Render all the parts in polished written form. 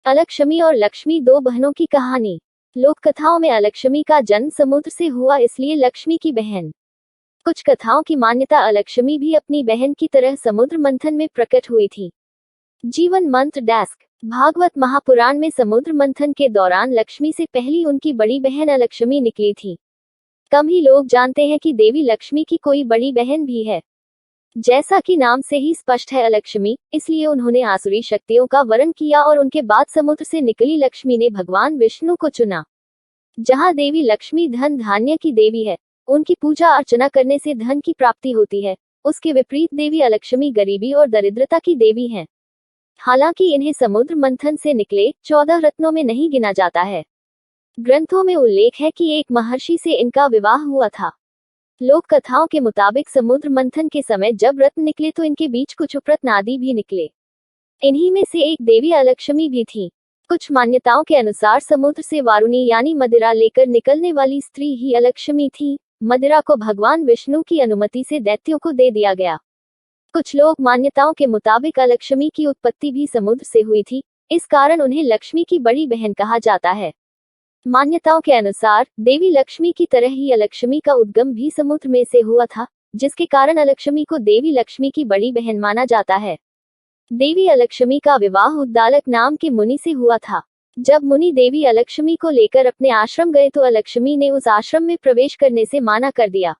अलकशमी और लक्ष्मी, दो बहनों की कहानी। लोक कथाओं में अलकशमी का जन्म समुद्र से हुआ, इसलिए लक्ष्मी की बहन। कुछ कथाओं की मान्यता अलकशमी भी अपनी बहन की तरह समुद्र मंथन में प्रकट हुई थी। जीवन मंत्र डेस्क। भागवत महापुराण में समुद्र मंथन के दौरान लक्ष्मी से पहली उनकी बड़ी बहन अलकशमी निकली थी। कम ही लोग जानते हैं कि देवी लक्ष्मी की कोई बड़ी बहन भी है। जैसा कि नाम से ही स्पष्ट है अलकशमी, इसलिए उन्होंने आसुरी शक्तियों का वरण किया और उनके बाद समुद्र से निकली लक्ष्मी ने भगवान विष्णु को चुना। जहां देवी लक्ष्मी धन धान्य की देवी है, उनकी पूजा अर्चना करने से धन की प्राप्ति होती है। उसके विपरीत देवी अलकशमी गरीबी और दरिद्रता की देवी हैं। हालांकि इन्हें समुद्र मंथन से निकले 14 रत्नों में नहीं गिना जाता है। ग्रंथों में उल्लेख है कि एक महर्षि से इनका विवाह हुआ था। लोक कथाओं के मुताबिक समुद्र मंथन के समय जब रत्न निकले तो इनके बीच कुछ उपरत्न आदि भी निकले। इन्हीं में से एक देवी अलकशमी भी थी। कुछ मान्यताओं के अनुसार समुद्र से वारुणी यानी मदिरा लेकर निकलने वाली स्त्री ही अलकशमी थी। मदिरा को भगवान विष्णु की अनुमति से दैत्यों को दे दिया गया। कुछ लोक मान्यताओं के मुताबिक अलकशमी की उत्पत्ति भी समुद्र से हुई थी, इस कारण उन्हें लक्ष्मी की बड़ी बहन कहा जाता है। मान्यताओं के अनुसार देवी लक्ष्मी की तरह ही अलकशमी का उद्गम भी समुद्र में से हुआ था, जिसके कारण अलकशमी को देवी लक्ष्मी की बड़ी बहन माना जाता है। देवी अलकशमी का विवाह उद्दालक नाम के मुनि से हुआ था। जब मुनि देवी अलकशमी को लेकर अपने आश्रम गए तो अलकशमी ने उस आश्रम में प्रवेश करने से माना कर दिया।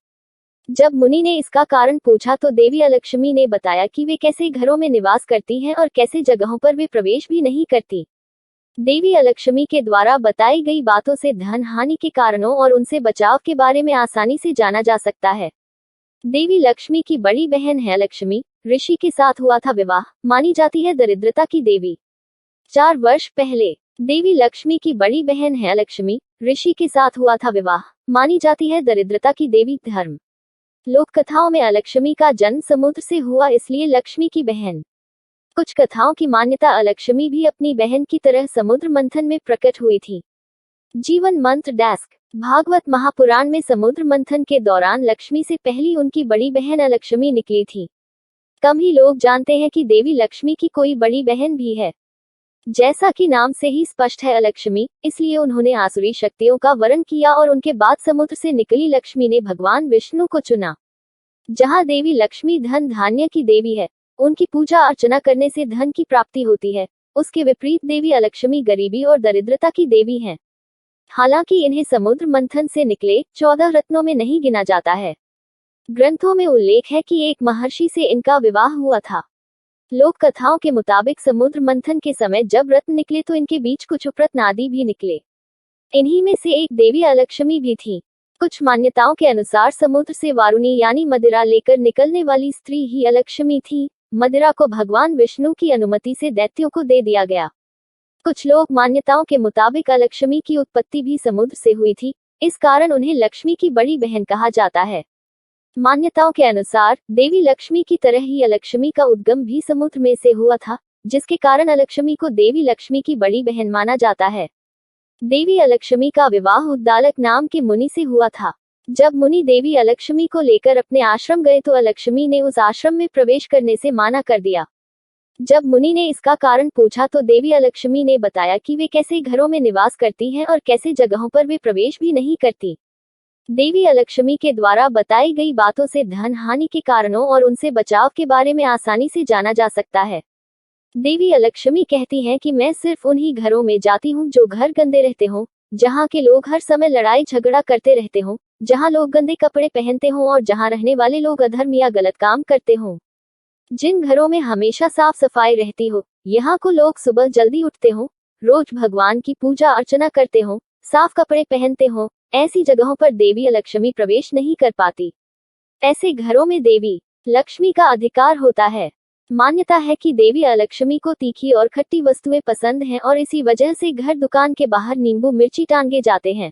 जब मुनि ने इसका कारण पूछा तो देवी अलकशमी ने बताया कि वे कैसे घरों में निवास करती हैं और कैसे जगहों पर वे प्रवेश भी नहीं करती। देवी अलकशमी के द्वारा बताई गई बातों से धन हानि के कारणों और उनसे बचाव के बारे में आसानी से जाना जा सकता है। देवी लक्ष्मी की बड़ी बहन है अलकशमी, ऋषि के साथ हुआ था विवाह, मानी जाती है दरिद्रता की देवी। 4 वर्ष पहले देवी लक्ष्मी की बड़ी बहन है अलकशमी, ऋषि के साथ हुआ था विवाह, मानी जाती है दरिद्रता की देवी। धर्म। लोक कथाओं में अलकशमी का जन्म समुद्र से हुआ, इसलिए लक्ष्मी की बहन। कुछ कथाओं की मान्यता अलकशमी भी अपनी बहन की तरह समुद्र मंथन में प्रकट हुई थी। जीवन मंत्र डेस्क। भागवत महापुराण में समुद्र मंथन के दौरान लक्ष्मी से पहली उनकी बड़ी बहन अलकशमी निकली थी। कम ही लोग जानते हैं कि देवी लक्ष्मी की कोई बड़ी बहन भी है। जैसा कि नाम से ही स्पष्ट है अलकशमी, इसलिए उन्होंने आसुरी शक्तियों का वरण किया और उनके बाद समुद्र से निकली लक्ष्मी ने भगवान विष्णु को चुना। जहां देवी लक्ष्मी धन धान्य की देवी है, उनकी पूजा अर्चना करने से धन की प्राप्ति होती है। उसके विपरीत देवी अलकशमी गरीबी और दरिद्रता की देवी हैं। हालांकि इन्हें समुद्र मंथन से निकले 14 रत्नों में नहीं गिना जाता है। ग्रंथों में उल्लेख है कि एक महर्षि से इनका विवाह हुआ था। लोक कथाओं के मुताबिक समुद्र मंथन के समय जब रत्न निकले तो इनके बीच कुछ उपरत्न आदि भी निकले। इन्हीं में से एक देवी अलकशमी भी थी। कुछ मान्यताओं के अनुसार समुद्र से वारुणी यानी मदिरा लेकर निकलने वाली स्त्री ही अलकशमी थी। मदिरा को भगवान विष्णु की अनुमति से दैत्यों को दे दिया गया। कुछ लोक मान्यताओं के मुताबिक अलकशमी की उत्पत्ति भी समुद्र से हुई थी, इस कारण उन्हें लक्ष्मी की बड़ी बहन कहा जाता है। मान्यताओं के अनुसार देवी लक्ष्मी की तरह ही अलकशमी का उद्गम भी समुद्र में से हुआ था, जिसके कारण अलकशमी को देवी लक्ष्मी की बड़ी बहन माना जाता है। देवी अलकशमी का विवाह उद्दालक नाम के मुनि से हुआ था। जब मुनि देवी अलकशमी को लेकर अपने आश्रम गए तो अलकशमी ने उस आश्रम में प्रवेश करने से माना कर दिया। जब मुनि ने इसका कारण पूछा तो देवी अलकशमी ने बताया कि वे कैसे घरों में निवास करती हैं और कैसे जगहों पर वे प्रवेश भी नहीं करती। देवी अलकशमी के द्वारा बताई गई बातों से धन हानि के कारणों और उनसे बचाव के बारे में आसानी से जाना जा सकता है। देवी अलकशमी कहती हैं कि मैं सिर्फ उन्हीं घरों में जाती हूँ जो घर गंदे रहते हों, जहाँ के लोग हर समय लड़ाई झगड़ा करते रहते हों, जहाँ लोग गंदे कपड़े पहनते हों और जहाँ रहने वाले लोग अधर्म या गलत काम करते हों। जिन घरों में हमेशा साफ सफाई रहती हो, यहाँ को लोग सुबह जल्दी उठते हों, रोज भगवान की पूजा अर्चना करते हों, साफ कपड़े पहनते हों, ऐसी जगहों पर देवी अलकशमी प्रवेश नहीं कर पाती। ऐसे घरों में देवी लक्ष्मी का अधिकार होता है। मान्यता है कि देवी अलकशमी को तीखी और खट्टी वस्तुएं पसंद हैं और इसी वजह से घर दुकान के बाहर नींबू मिर्ची टांगे जाते हैं।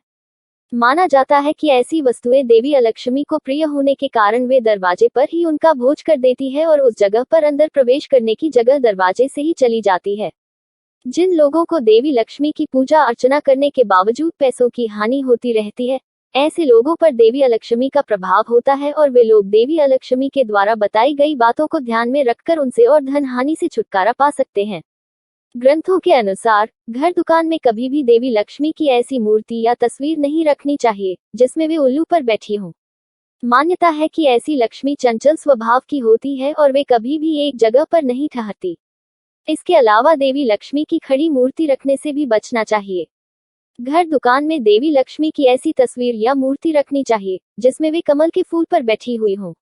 माना जाता है कि ऐसी वस्तुएं देवी अलकशमी को प्रिय होने के कारण वे दरवाजे पर ही उनका भोज कर देती है और उस जगह पर अंदर प्रवेश करने की जगह दरवाजे से ही चली जाती है। जिन लोगों को देवी लक्ष्मी की पूजा अर्चना करने के बावजूद पैसों की हानि होती रहती है, ऐसे लोगों पर देवी अलकशमी का प्रभाव होता है और वे लोग देवी अलकशमी के द्वारा बताई गई बातों को ध्यान में रखकर उनसे और धन हानि से छुटकारा पा सकते हैं। ग्रंथों के अनुसार घर दुकान में कभी भी देवी लक्ष्मी की ऐसी मूर्ति या तस्वीर नहीं रखनी चाहिए जिसमें वे उल्लू पर बैठी हों। मान्यता है कि ऐसी लक्ष्मी चंचल स्वभाव की होती है और वे कभी भी एक जगह पर नहीं ठहरती। इसके अलावा देवी लक्ष्मी की खड़ी मूर्ति रखने से भी बचना चाहिए। घर दुकान में देवी लक्ष्मी की ऐसी तस्वीर या मूर्ति रखनी चाहिए जिसमें वे कमल के फूल पर बैठी हुई हों।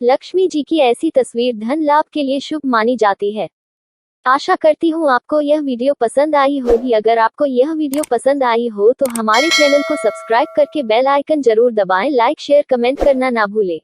लक्ष्मी जी की ऐसी तस्वीर धन लाभ के लिए शुभ मानी जाती है। आशा करती हूँ आपको यह वीडियो पसंद आई होगी। अगर आपको यह वीडियो पसंद आई हो तो हमारे चैनल को सब्सक्राइब करके बेल आइकन जरूर दबाएं। लाइक शेयर कमेंट करना ना भूलें।